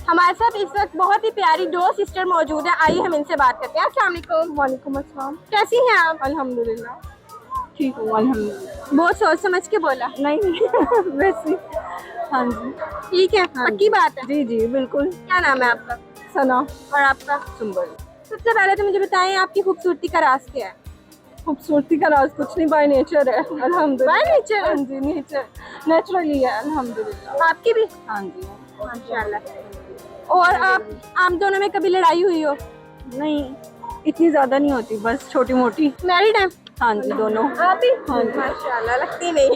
हमारे साथ इस वक्त बहुत ही प्यारी दो सिस्टर मौजूद है, आइए हम इनसे बात करते हैं। अस्सलाम वालेकुम। वालेकुम अस्सलाम। कैसी हैं आप? अल्हम्दुलिल्लाह ठीक हूँ अल्हम्दुलिल्लाह। बहुत सोच समझ के बोला। नहीं वैसे हाँ जी। ठीक है, हाँ पक्की बात है। जी जी बिल्कुल। क्या नाम है आपका? सना और आपका? सुंबल। सबसे पहले तो मुझे बताएं आपकी खूबसूरती का राज क्या है? खूबसूरती का राज कुछ नहीं, बाय नेचर है अल्हम्दुलिल्लाह। By nature? हाँ जी नेचर नेचुरली है अल्हम्दुलिल्लाह। आपकी भी? हाँ जी। माशाल्लाह। और आप दोनों में कभी लड़ाई हुई हो? नहीं इतनी ज्यादा नहीं होती, बस छोटी मोटी। मैरिड है? हाँ जी दोनों। आप भी? हाँ जी। माशाल्लाह, लगती नहीं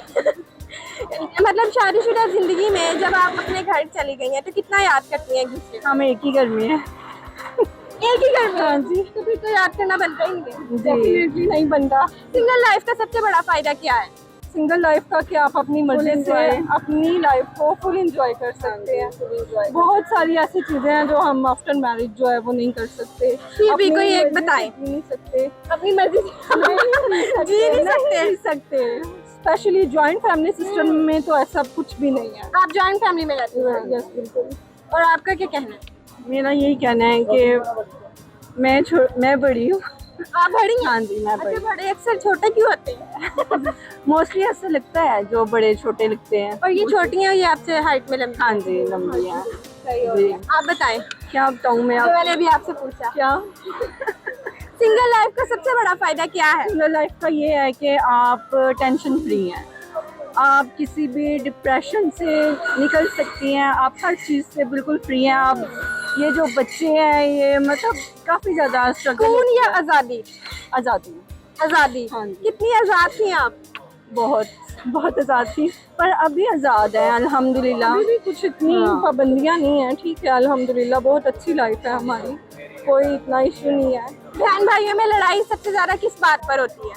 मतलब शादीशुदा जिंदगी में जब आप अपने घर चली गई हैं तो कितना याद करती हैं एक दूसरे को? हम एक ही घर में हैं। एक ही घर में? हाँ जी। तो फिर तो याद करना बनता ही नहीं। डेफिनेटली नहीं बनता। सिंगल लाइफ का सबसे बड़ा फायदा क्या है? सिंगल लाइफ का क्या, आप अपनी मर्जी से अपनी लाइफ को फुल एंजॉय कर सकते हैं। बहुत सारी ऐसी चीजें हैं जो हम आफ्टर मैरिज जो है वो नहीं कर सकते। फिर भी अपनी कोई एक मर्जी से बताएं। जी नहीं सकते। अपनी मर्जी से जी नहीं सकते। स्पेशली जॉइंट फैमिली सिस्टम में तो ऐसा कुछ भी नहीं है। आप जॉइंट फैमिली में रहती हैं? यस बिल्कुल। और आपका क्या कहना है? मेरा यही कहना है कि मैं बड़ी हूँ। आप बड़ी हैं? हाँ जी मैं अच्छा, बड़ी। बड़े अक्सर छोटे क्यों होते हैं? मोस्टली ऐसा लगता है जो बड़े छोटे लगते हैं। और ये छोटी हैं, ये आपसे हाइट में लंबी? हाँ जी लंबी है। सही हो जी। गया। आप बताएं क्या बताऊँ मैं जो आप मैंने अभी आपसे पूछा। क्या। सिंगल लाइफ का सबसे बड़ा फायदा क्या है? सिंगल लाइफ का ये है कि आप टेंशन फ्री हैं, आप किसी भी डिप्रेशन से निकल सकती हैं, आप हर चीज़ से बिल्कुल फ्री हैं। आप ये जो बच्चे हैं ये मतलब काफ़ी ज़्यादा सुकून या आज़ादी? आज़ादी। आज़ादी। हाँ जी। कितनी आज़ाद थी आप? बहुत बहुत आज़ाद थी, पर अभी आज़ाद है अल्हम्दुलिल्लाह। अभी भी कुछ इतनी पाबंदियाँ नहीं हैं, ठीक है अल्हम्दुलिल्लाह। बहुत अच्छी लाइफ है हमारी, कोई इतना इशू नहीं है। बहन भाइयों में लड़ाई सबसे ज्यादा किस बात पर होती है?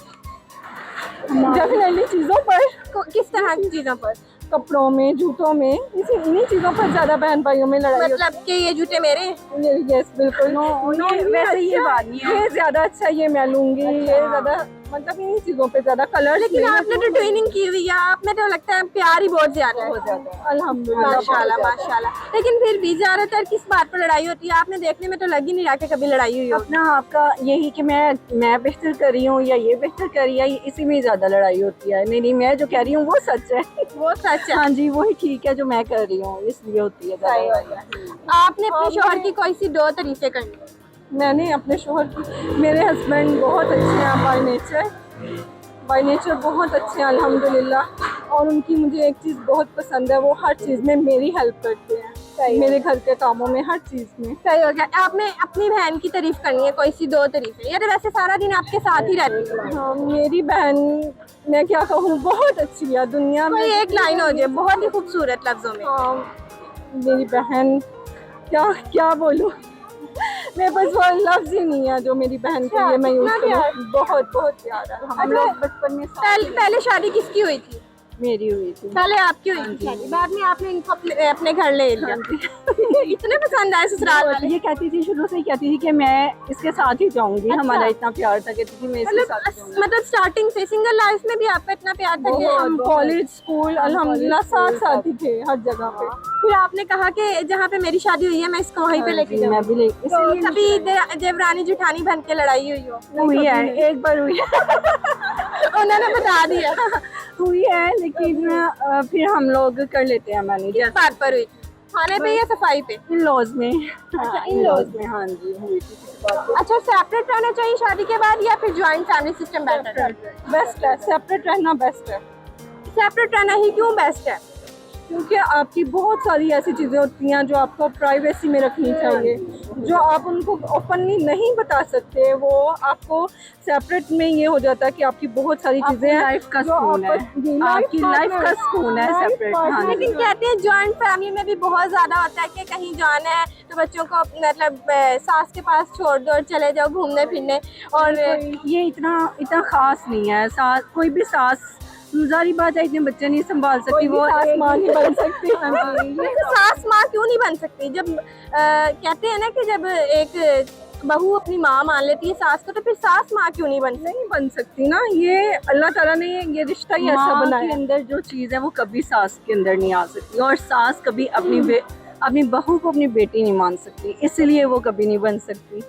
डेफिनेटली चीज़ों पर, किस तरह की चीजों पर? कपड़ों में, जूतों में, इन्हीं चीज़ों पर ज़्यादा बहन भाइयों में लड़ाई होती मतलब कि ये जूते मेरे? है। यस बिल्कुल। वैसे ये बात नहीं है, ये ज़्यादा अच्छा ये मैं लूँगी, ये ज़्यादा मतलब इन्हीं चीज़ों पे ज़्यादा कलर। लेकिन आपने तो ट्रेनिंग की हुई है, आप में तो लगता है प्यार ही बहुत ज्यादा है। बहुत ज़्यादा अल्हम्दुलिल्लाह। माशाल्लाह माशाल्लाह। लेकिन फिर भी ज्यादातर किस बात पर लड़ाई होती है? आपने देखने में तो लग ही नहीं रहा कि कभी लड़ाई हुई हो। अपना आपका यही कि मैं बेहतर कर रही हूँ या ये बेहतर कर रही है, इसी में ज़्यादा लड़ाई होती है। नहीं मैं जो कह रही हूँ वो सच है। वो सच है। हाँ जी वही ठीक है जो मैं कर रही हूँ, इसलिए होती है ज़्यादा लड़ाई। आपने अपने शोहर की कोई सी दो तारीफें करनी? मैंने अपने शोहर की, मेरे हस्बैंड बहुत अच्छे हैं बाय नेचर बहुत अच्छे हैं अल्हम्दुलिल्लाह। और उनकी मुझे एक चीज़ बहुत पसंद है, वो हर चीज़ में मेरी हेल्प करते हैं, मेरे घर के कामों में, हर चीज़ में। सही हो गया। आपने अपनी बहन की तारीफ करनी है, कोई सी दो तारीफें, या तो वैसे सारा दिन आपके साथ ही रहती है? हाँ मेरी बहन मैं क्या कहूँ बहुत अच्छी है दुनिया में। कोई एक लाइन हो जाए बहुत ही खूबसूरत लफ्जों में। हाँ मेरी बहन क्या क्या बोलूँ मेरे पास वो लफ्ज ही नहीं है जो मेरी बहन के लिए मैं यूज करूँ। बहुत बहुत प्यार है। हम लोग बचपन में पहले शादी किसकी हुई थी? मेरी हुई थी। पहले आपकी हुई थी शादी, बाद में आपने इनको अपने घर ले लिया। इतने पसंद आए ससुराल वाले? ये कहती थी, शुरू से ही कहती थी कि मैं इसके साथ ही जाऊंगी। अच्छा। हमारा इतना प्यार था, कहती थी मैं इसके साथ ही जाऊंगी। मतलब स्टार्टिंग से सिंगल लाइफ में भी आपका इतना प्यार था कि हम कॉलेज स्कूल अल्हम्दुलिल्लाह साथ ही थे हर जगह पे। फिर आपने कहा कि जहाँ पे मेरी शादी हुई है मैं इसको वहीं पे लेके मैं भी ले तो कभी देवरानी जेठानी बन के लड़ाई हुई हो? हुई है, एक बार हुई है। उन्होंने बता दिया? हुई है लेकिन फिर हम लोग कर लेते हैं मैनेज। किस बात पर हुई? खाने पे या सफाई पे? इन लॉज में। अच्छा, इन-लॉज में। हाँ जी हुई थी किसी बात पे। अच्छा, सेपरेट रहना चाहिए शादी के बाद या फिर जॉइंट फैमिली सिस्टम बेटर है? बेस्ट है, सेपरेट रहना बेस्ट है। सेपरेट रहना ही क्यों बेस्ट है? क्योंकि आपकी बहुत सारी ऐसी चीज़ें होती हैं जो आपको प्राइवेसी में रखनी चाहिए, जो आप उनको ओपनली नहीं बता सकते। वो आपको सेपरेट में ये हो जाता है कि आपकी बहुत सारी चीज़ें लाइफ का सुकून है, आपकी लाइफ का सुकून है सेपरेट। हाँ लेकिन कहते हैं जॉइंट फैमिली में भी बहुत ज़्यादा होता है कि कहीं जाना है तो बच्चों को मतलब सास के पास छोड़ दो और चले जाओ घूमने फिरने। और ये इतना खास नहीं है। सास कोई भी सास जारी बात है, इतने बच्चे नहीं संभाल सकती, वो सास माँ नहीं बन सकती। सास माँ क्यों नहीं बन सकती? जब कहते हैं ना कि जब एक बहू अपनी माँ मान लेती है सास को, तो फिर सास माँ क्यों नहीं बन सकती ना। ये अल्लाह ताला ने ये रिश्ता ही ऐसा बनाया। के अंदर जो चीज़ है वो कभी सास के अंदर नहीं आ सकती, और सास कभी अपनी बहू को अपनी बेटी नहीं मान सकती, इसलिए वो कभी नहीं बन सकती।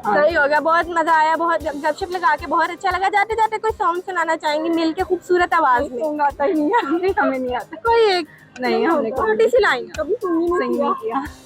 हाँ। सही हो गया, बहुत मजा आया, बहुत गपशप लगा के बहुत अच्छा लगा। जाते जाते कोई सॉन्ग सुनाना चाहेंगी मिल के खूबसूरत आवाज में? सॉन्ग आता ही नहीं है, हमें नहीं आता। कोई एक नहीं, हमने छोटी सी लाइन कभी सिंगिंग नहीं किया।